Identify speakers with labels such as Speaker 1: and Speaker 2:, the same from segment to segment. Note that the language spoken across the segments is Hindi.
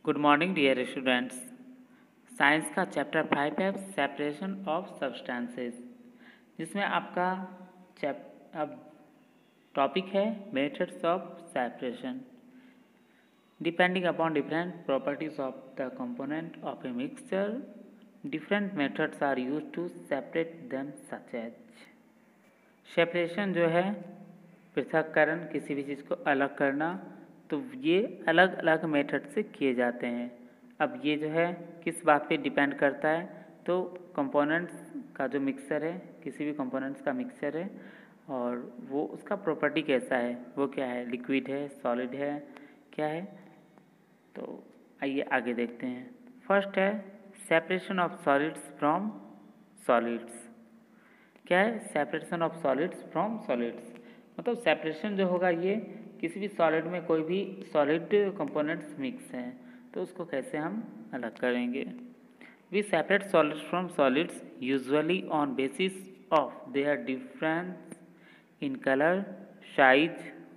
Speaker 1: Good morning dear students. Science का चैप्टर 5 है सेपरेशन ऑफ सब्सटेंसेस, जिसमें आपका अब टॉपिक है methods of separation. Depending upon different properties of the component of a mixture, different methods are used to separate them such as. Separation जो है पृथक्करण, किसी भी चीज़ को अलग करना, तो ये अलग अलग मेथड से किए जाते हैं। अब ये जो है किस बात पे डिपेंड करता है, तो कंपोनेंट्स का जो मिक्सचर है, किसी भी कंपोनेंट्स का मिक्सचर है और वो उसका प्रॉपर्टी कैसा है, वो क्या है, लिक्विड है, सॉलिड है, क्या है। तो आइए आगे देखते हैं। फर्स्ट है separation of solids from solids. क्या है separation of solids from solids, मतलब सेपरेशन जो होगा ये किसी भी सॉलिड में कोई भी सॉलिड कंपोनेंट्स मिक्स हैं तो उसको कैसे हम अलग करेंगे। We separate solids from solids usually on basis of their difference in colour, size,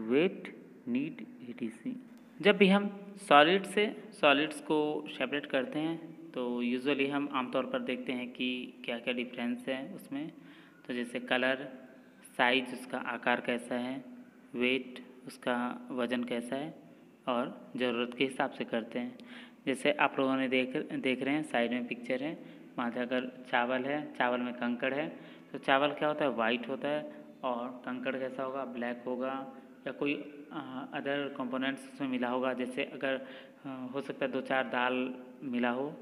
Speaker 1: weight, need etc। जब भी हम सॉलिड से सॉलिड्स को सेपरेट करते हैं तो यूजुअली हम आमतौर पर देखते हैं कि क्या क्या डिफरेंस है उसमें। तो जैसे कलर, साइज, उसका आकार कैसा है, वेट, उसका वज़न कैसा है, और ज़रूरत के हिसाब से करते हैं। जैसे आप लोगों ने देख रहे हैं साइड में पिक्चर है, वहाँ से अगर चावल है, चावल में कंकड़ है, तो चावल क्या होता है, वाइट होता है, और कंकड़ कैसा होगा, ब्लैक होगा, या कोई अदर कंपोनेंट्स उसमें मिला होगा। जैसे अगर हो सकता है 2-4 दाल मिला हो,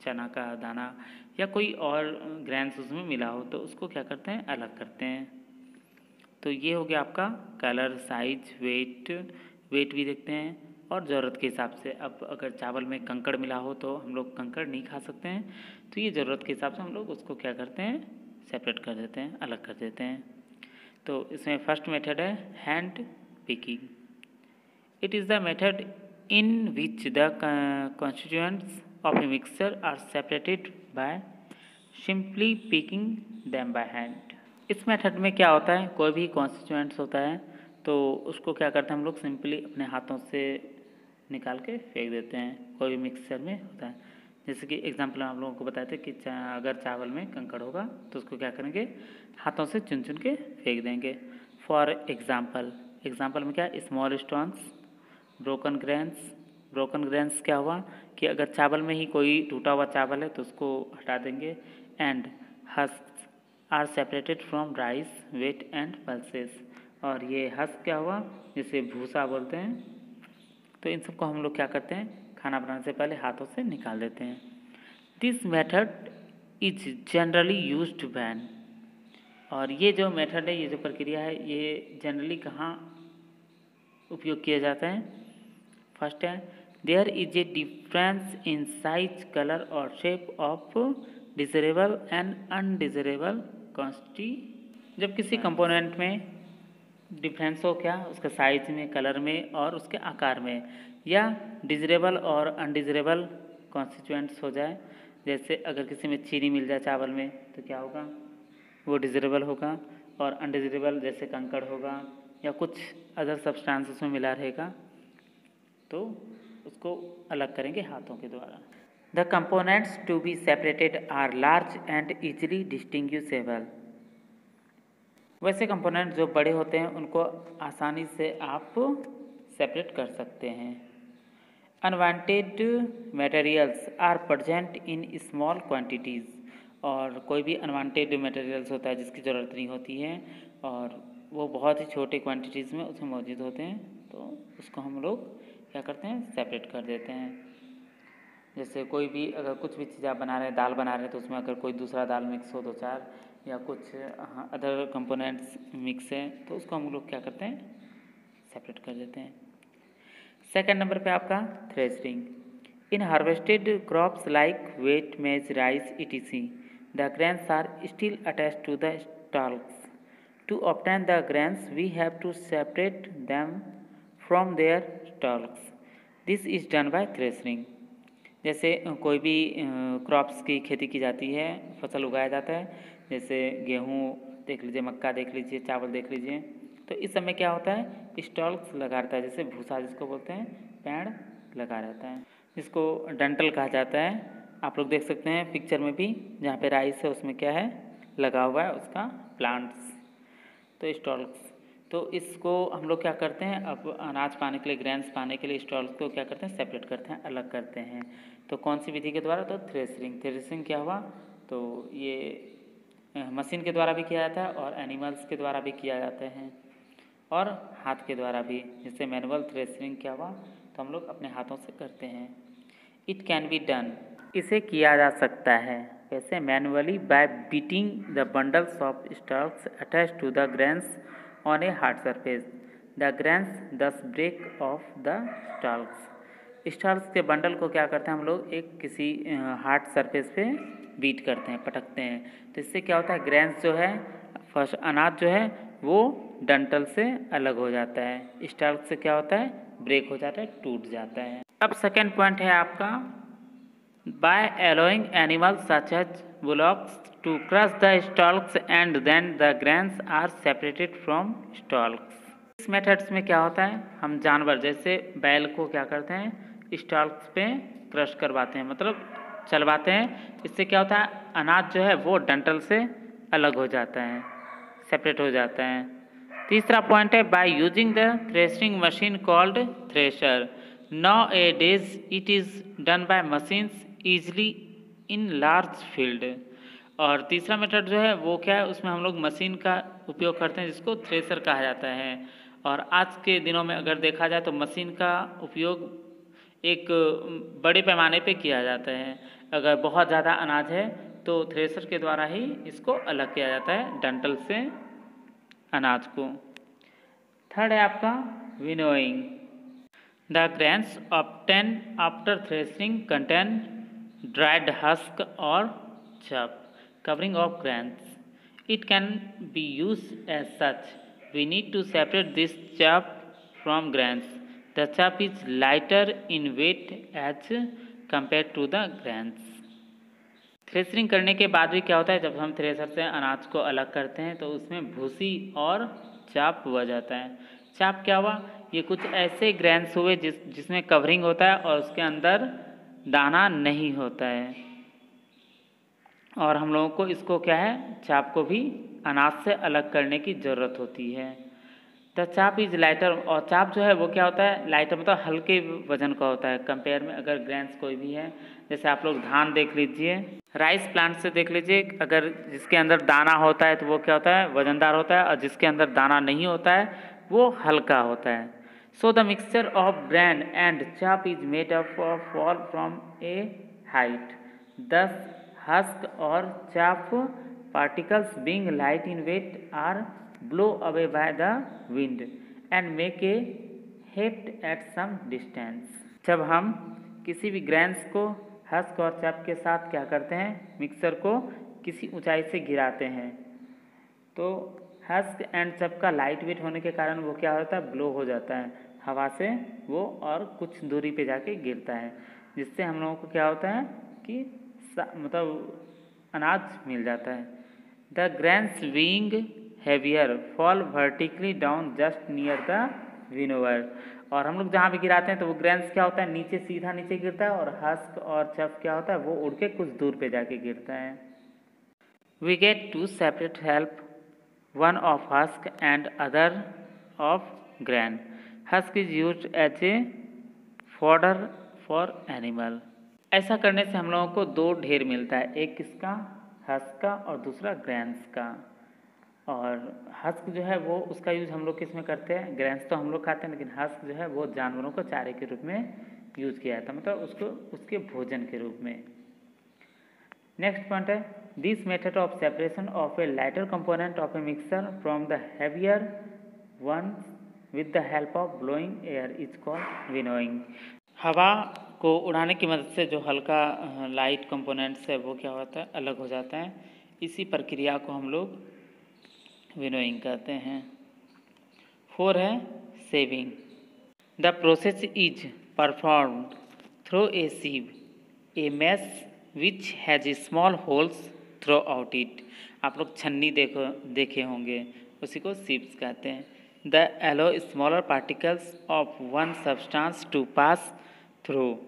Speaker 1: चना का दाना या कोई और ग्रेन्स उसमें मिला हो, तो उसको क्या करते हैं, अलग करते हैं। तो ये हो गया आपका कलर, साइज, वेट भी देखते हैं, और ज़रूरत के हिसाब से। अब अगर चावल में कंकड़ मिला हो तो हम लोग कंकड़ नहीं खा सकते हैं, तो ये ज़रूरत के हिसाब से हम लोग उसको क्या करते हैं, सेपरेट कर देते हैं, अलग कर देते हैं। तो इसमें फर्स्ट मेथड है hand picking. It is the method in which the constituents of a mixture are separated by simply picking them by hand। इस मेथड में क्या होता है, कोई भी कॉन्स्टिट्यूएंट्स होता है तो उसको क्या करते हैं हम लोग, सिंपली अपने हाथों से निकाल के फेंक देते हैं। कोई भी मिक्सचर में होता है, जैसे कि एग्जांपल हम लोगों को बताए थे कि अगर चावल में कंकड़ होगा तो उसको क्या करेंगे, हाथों से चुन चुन के फेंक देंगे। फॉर एग्जाम्पल में क्या, स्मॉल स्टोन्स, ब्रोकन ग्रेन्स क्या हुआ कि अगर चावल में ही कोई टूटा हुआ चावल है तो उसको हटा देंगे। And husk are separated from rice, wheat and pulses, और ये हस्क क्या हुआ, जिसे भूसा बोलते हैं। तो इन सबको हम लोग क्या करते हैं, खाना बनाने से पहले हाथों से निकाल देते हैं। This method is generally used when, और ये जो मेथड है, ये जो प्रक्रिया है, ये जनरली कहाँ उपयोग किया जाता है। फर्स्ट है there is a difference in size, colour और shape of desirable and undesirable quantity. जब किसी कंपोनेंट में डिफरेंस हो, क्या उसका साइज में, कलर में और उसके आकार में, या डिजरेबल और अनडिजरेबल कॉन्स्टिट्यूएंट्स हो जाए। जैसे अगर किसी में चीनी मिल जाए चावल में तो क्या होगा, वो डिजरेबल होगा, और अनडिजरेबल जैसे कंकड़ होगा या कुछ अदर सब्सटेंस उसमें मिला रहेगा, तो उसको अलग करेंगे हाथों के द्वारा। The components to be separated are large and easily distinguishable. वैसे कंपोनेंट जो बड़े होते हैं उनको आसानी से आप सेपरेट कर सकते हैं। Unwanted materials are present in small quantities, और कोई भी अनवांटेड मटेरियल्स होता है जिसकी ज़रूरत नहीं होती है और वो बहुत ही छोटे क्वांटिटीज़ में उसमें मौजूद होते हैं, तो उसको हम लोग क्या करते हैं, सेपरेट कर देते हैं। जैसे कोई भी अगर कुछ भी चीज़ आप बना रहे हैं, दाल बना रहे हैं, तो उसमें अगर कोई दूसरा दाल मिक्स हो, 2-4 या कुछ अदर कंपोनेंट्स मिक्स हैं, तो उसको हम लोग क्या करते हैं, सेपरेट कर देते हैं। सेकंड नंबर पे आपका threshing. In harvested crops like wheat, maize, rice etc, the grains are still attached to the stalks. To obtain the grains, we have to separate them from their stalks. This is done by threshing. जैसे कोई भी क्रॉप्स की खेती की जाती है, फसल उगाया जाता है, जैसे गेहूँ देख लीजिए, मक्का देख लीजिए, चावल देख लीजिए, तो इस समय क्या होता है, स्टॉल्स लगा रहता है, जैसे भूसा जिसको बोलते हैं, पेड़ लगा रहता है, जिसको डंटल कहा जाता है। आप लोग देख सकते हैं पिक्चर में भी, जहाँ पे राइस है उसमें क्या है लगा हुआ है उसका प्लांट्स, तो स्टॉल्स। तो इसको हम लोग क्या करते हैं, अब अनाज पाने के लिए, ग्रेन्स पाने के लिए स्टॉल्स को क्या करते हैं, सेपरेट करते हैं, अलग करते हैं। तो कौन सी विधि के द्वारा, तो थ्रेशरिंग। थ्रेशरिंग क्या हुआ, तो ये मशीन के द्वारा भी किया जाता है और एनिमल्स के द्वारा भी किया जाता है और हाथ के द्वारा भी, जिससे मैनुअल थ्रेशरिंग क्या हुआ, तो हम लोग अपने हाथों से करते हैं। इट कैन बी डन, इसे किया जा सकता है कैसे, manually by beating the bundles of stalks attach to the grains on a hard surface, the grains thus break off the stalks. Stalks के बंडल को क्या करते हैं हम लोग, एक किसी हार्ड सरफेस पे बीट करते हैं, पटकते हैं। तो इससे क्या होता है, ग्रेन्स जो है, फर्स्ट अनाज जो है वो डंटल से अलग हो जाता है, स्टॉक से क्या होता है, ब्रेक हो जाता है, टूट जाता है। अब सेकेंड पॉइंट है आपका, by allowing animals such as bullocks to crush the stalks and then the grains are separated from stalks। इस मेथड्स में क्या होता है, हम जानवर जैसे बैल को क्या करते हैं, स्टॉल्क्स पे क्रश करवाते हैं, मतलब चलवाते हैं। इससे क्या होता है, अनाज जो है वो डंटल से अलग हो जाता है, सेपरेट हो जाता है। तीसरा पॉइंट है, by using the threshing machine called thresher, now A days it is done by machines easily in large field. और तीसरा मेथड जो है वो क्या है, उसमें हम लोग मशीन का उपयोग करते हैं, जिसको थ्रेशर कहा जाता है। और आज के दिनों में अगर देखा जाए तो मशीन का उपयोग एक बड़े पैमाने पे किया जाता है। अगर बहुत ज़्यादा अनाज है तो थ्रेशर के द्वारा ही इसको अलग किया जाता है डंटल से अनाज को। थर्ड है आपका winnowing. The grains obtain after threshing contain dried husk or chaff covering of grains. It can be used as such. We need to separate this chaff from grains. The chaff is lighter in weight as compared to the grains. Threshing करने के बाद भी क्या होता है, जब हम थ्रेशर से अनाज को अलग करते हैं तो उसमें भूसी और चाप हुआ जाता है। चाप क्या हुआ, ये कुछ ऐसे ग्रेन्स हुए जिसमें कवरिंग होता है और उसके अंदर दाना नहीं होता है, और हम लोगों को इसको क्या है, चाप को भी अनाज से अलग करने की ज़रूरत होती है। द चाप इज लाइटर, और चाप जो है वो क्या होता है, लाइटर मतलब हल्के वजन का होता है कंपेयर में। अगर ग्रेन्स कोई भी है, जैसे आप लोग धान देख लीजिए, राइस प्लांट से देख लीजिए, अगर जिसके अंदर दाना होता है तो वो क्या होता है, वजनदार होता है, और जिसके अंदर दाना नहीं होता है वो हल्का होता है। So the mixture of bran and chaff is made up of fall from a height. Thus, husk or chaff particles being light in weight are blown away by the wind and make a heft at some distance. जब हम किसी भी ग्रेन्स को हस्क और chaff के साथ क्या करते हैं, मिक्सर को किसी ऊंचाई से गिराते हैं, तो हस्क एंड चप का लाइट वेट होने के कारण वो क्या होता है, ब्लो हो जाता है हवा से वो, और कुछ दूरी पे जाके गिरता है, जिससे हम लोगों को क्या होता है कि मतलब अनाज मिल जाता है। The grains being heavier fall vertically down just near the winnower, और हम लोग जहाँ भी गिराते हैं तो वो ग्रेन्स क्या होता है, नीचे सीधा नीचे गिरता है, और हस्क और चप क्या होता है, वो उड़ के कुछ दूर पे जाके गिरता है। We get to separate help, one of husk and other of grain. Husk is used as a fodder for animal. ऐसा करने से हम लोगों को दो ढेर मिलता है, एक किसका, हस्क का, और दूसरा ग्रेन्स का। और हस्क जो है वो उसका यूज़ हम लोग किस में करते हैं, ग्रेन्स तो हम लोग खाते हैं, लेकिन हस्क जो है वो जानवरों को चारे के रूप में यूज़ किया जाता है, मतलब उसको उसके भोजन के रूप में। नेक्स्ट पॉइंट है, this method of separation of A lighter component of A mixer from the heavier one with the help of blowing air is called winnowing. हवा को उड़ाने की मदद से जो हल्का लाइट कंपोनेंट्स है वो क्या होता है, अलग हो जाता है। इसी प्रक्रिया को हम लोग विनोइंग कहते हैं। 4 है sieving. The process is performed through a sieve, a mesh which has small holes throughout it. आप लोग छन्नी देखे होंगे, उसी को सीव्स कहते हैं। The allow smaller particles of one substance to pass through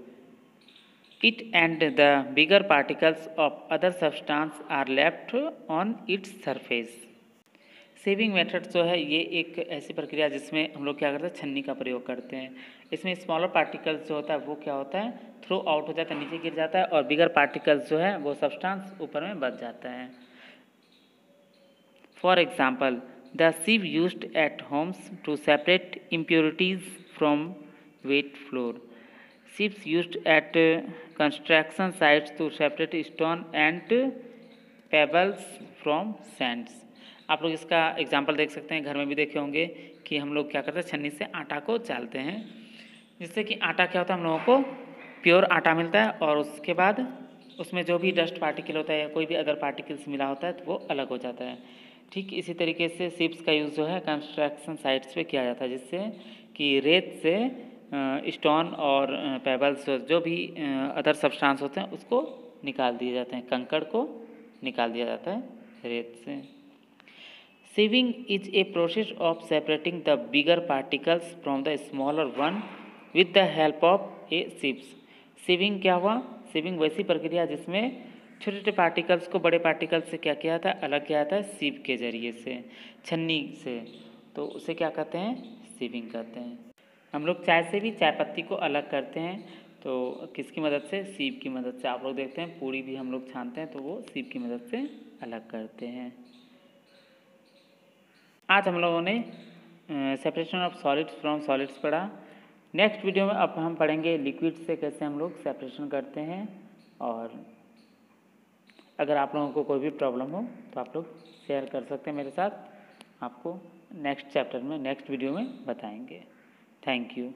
Speaker 1: it and the bigger particles of other substance are left on its surface. Sieving method जो है ये एक ऐसी प्रक्रिया जिसमें हम लोग क्या करते हैं, छन्नी का प्रयोग करते हैं। इसमें स्मॉलर पार्टिकल्स जो होता है वो क्या होता है, थ्रो आउट हो जाता है, नीचे गिर जाता है, और बिगर पार्टिकल्स जो है वो सब्सटेंस ऊपर में बच जाता है। For example, the sieve used at homes to separate impurities from wet floor. Sieves used at construction sites to separate stone and pebbles from sands. आप लोग इसका एग्जाम्पल देख सकते हैं, घर में भी देखे होंगे कि हम लोग क्या करते हैं, छन्नी से आटा को चालते हैं, जिससे कि आटा क्या होता है, हम लोगों को प्योर आटा मिलता है, और उसके बाद उसमें जो भी डस्ट पार्टिकल होता है या कोई भी अदर पार्टिकल्स मिला होता है तो वो अलग हो जाता है। ठीक इसी तरीके से सिप्स का यूज़ जो है कंस्ट्रक्शन साइट्स पे किया जाता है, जिससे कि रेत से स्टोन और पेबल्स जो भी अदर सब्सटेंस होते हैं उसको निकाल दिए जाते हैं, कंकड़ को निकाल दिया जाता है रेत से। Sieving is a process of separating the bigger particles from the smaller one with the help of a sieve. Sieving क्या हुआ, sieving वैसी प्रक्रिया जिसमें छोटे छोटे पार्टिकल्स को बड़े पार्टिकल्स से क्या किया जाता है, अलग किया जाता है सीव के जरिए से, छन्नी से, तो उसे क्या कहते हैं, सीविंग कहते हैं। हम लोग चाय से भी चाय पत्ती को अलग करते हैं, तो किसकी मदद से, सीव की मदद से। आप लोग देखते हैं पूरी भी हम लोग छानते हैं तो वो सीव की मदद से अलग करते हैं। आज हम लोगों ने separation of solids from solids पढ़ा। नेक्स्ट वीडियो में अब हम पढ़ेंगे लिक्विड से कैसे हम लोग सेपरेशन करते हैं, और अगर आप लोगों को कोई भी प्रॉब्लम हो तो आप लोग शेयर कर सकते हैं मेरे साथ, आपको नेक्स्ट चैप्टर में नेक्स्ट वीडियो में बताएंगे। Thank you.